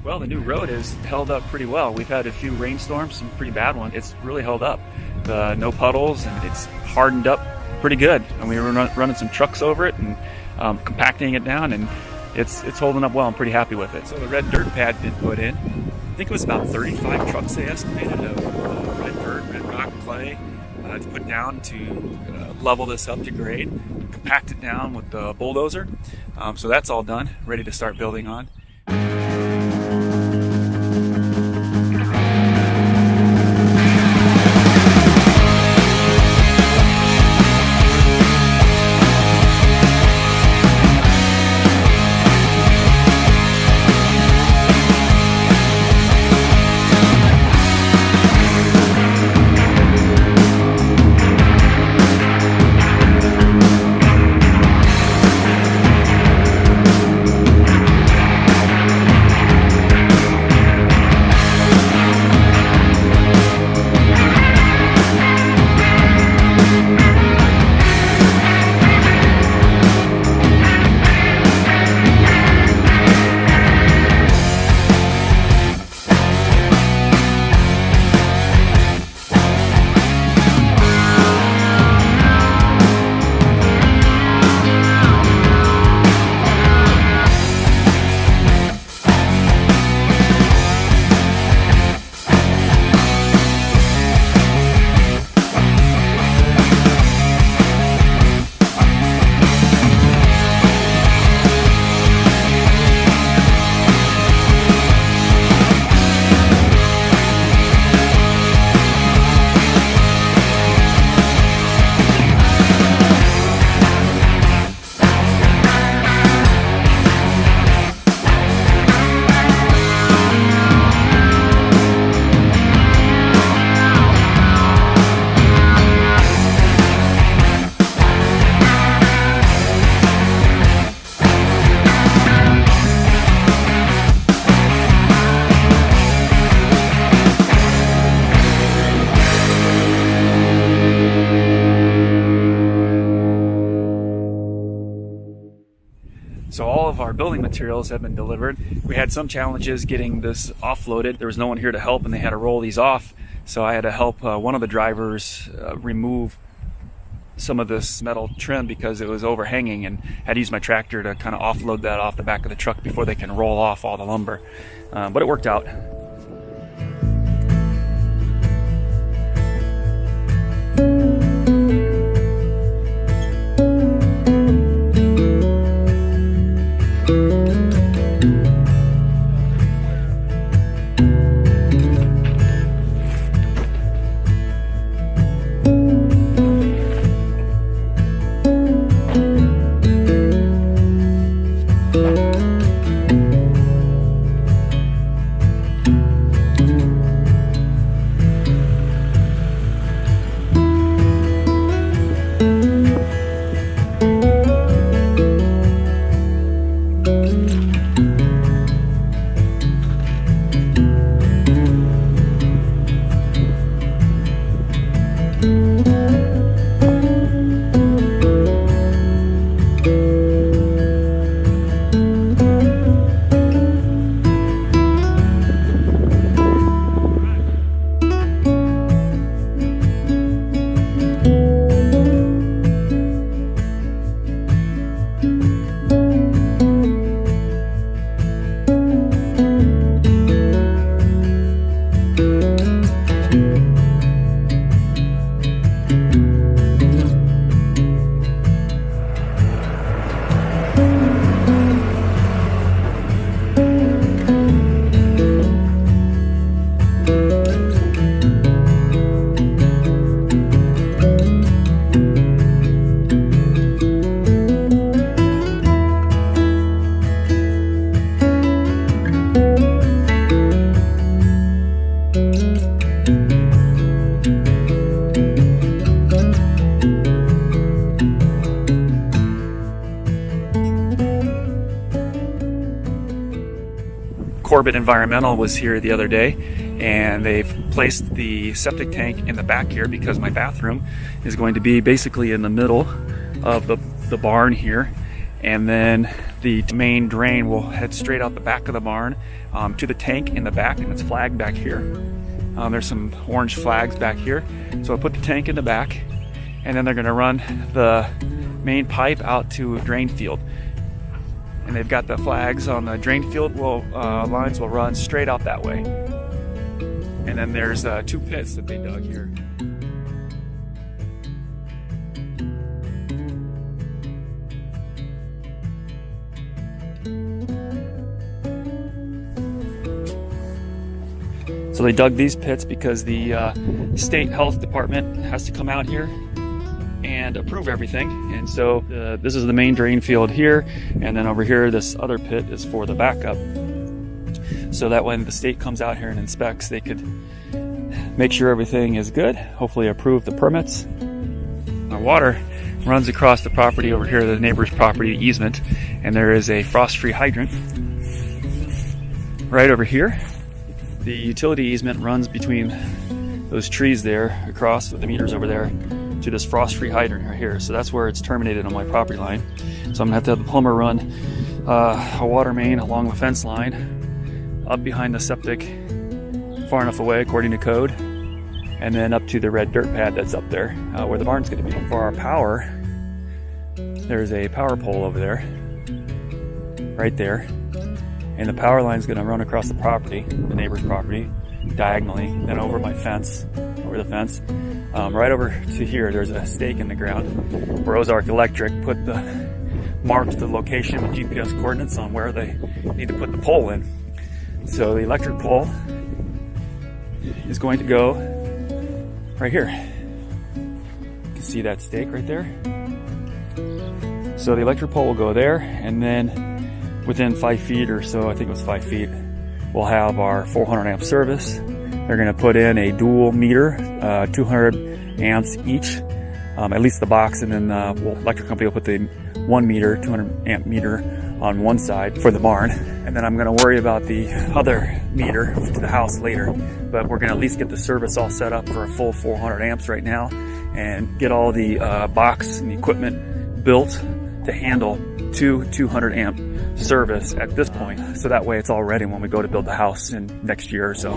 Well, the new road has held up pretty well. We've had a few rainstorms, some pretty bad ones. It's really held up. No puddles, and it's hardened up pretty good. And we were running some trucks over it and compacting it down, and it's holding up well. I'm pretty happy with it. So the red dirt pad's been put in. I think it was about 35 trucks they estimated of red dirt, red rock, clay to put down to level this up to grade, compact it down with the bulldozer. So that's all done, ready to start building on. So all of our building materials have been delivered. We had some challenges getting this offloaded. There was no one here to help, and they had to roll these off. So I had to help one of the drivers remove some of this metal trim because it was overhanging, and had to use my tractor to kind of offload that off the back of the truck before they can roll off all the lumber. But it worked out. Corbitt Environmental was here the other day, and they've placed the septic tank in the back here because my bathroom is going to be basically in the middle of the barn here, And then the main drain will head straight out the back of the barn to the tank in the back, and it's flagged back here. There's some orange flags back here. So I'll put the tank in the back, and then they're going to run the main pipe out to a drain field. And they've got the flags on the drain field. Lines will run straight out that way. And then there's 2 pits that they dug here. So they dug these pits because the state health department has to come out here and approve everything. And so this is the main drain field here, and then over here this other pit is for the backup. So that when the state comes out here and inspects, they could make sure everything is good, hopefully approve the permits. Our water runs across the property over here, the neighbor's property easement, and there is a frost-free hydrant right over here. The utility easement runs between those trees there, across with the meters over there, to this frost-free hydrant right here. So that's where it's terminated on my property line. So I'm gonna have to have the plumber run a water main along the fence line, up behind the septic, far enough away according to code, and then up to the red dirt pad that's up there, where the barn's gonna be. For our power, there's a power pole over there, right there. And the power line's gonna run across the property, the neighbor's property, diagonally, then over my fence, over the fence. Right over to here, there's a stake in the ground where Ozark Electric marked the location with GPS coordinates on where they need to put the pole in. So the electric pole is going to go right here. You can see that stake right there. So the electric pole will go there, and then within 5 feet or so, I think it was 5 feet, we'll have our 400 amp service. They're going to put in a dual meter, 200 amps each, at least the box, and then electric company will put the 1 meter, 200 amp meter on one side for the barn. And then I'm going to worry about the other meter to the house later. But we're going to at least get the service all set up for a full 400 amps right now, and get all the box and the equipment built to handle 200 amp service at this point, so that way it's all ready when we go to build the house in next year or so.